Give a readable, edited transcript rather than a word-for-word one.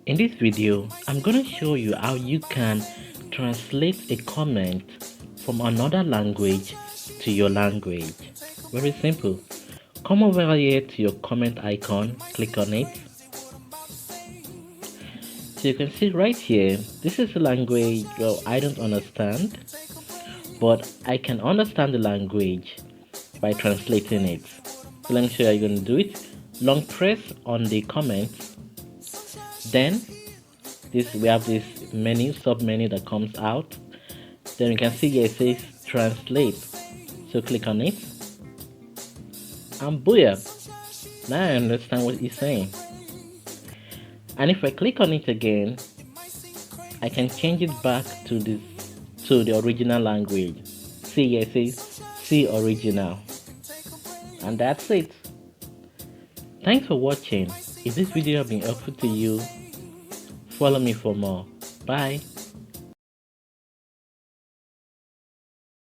In this video, I'm going to show you how you can translate a comment from another language to your language. Very simple. Come over here to your comment icon, click on it. So you can see right here, this is a language I don't understand, but I can understand the language by translating it. So let me show you how you're going to do it. Long press on the comment, then we have this menu, sub menu that comes out. Then you can see here it says translate. So click on it, and booyah! Now I understand what he's saying. And if I click on it again, I can change it back to the original language. See here it says see original. And that's it. Thanks for watching. If this video has been helpful to you, follow me for more. Bye.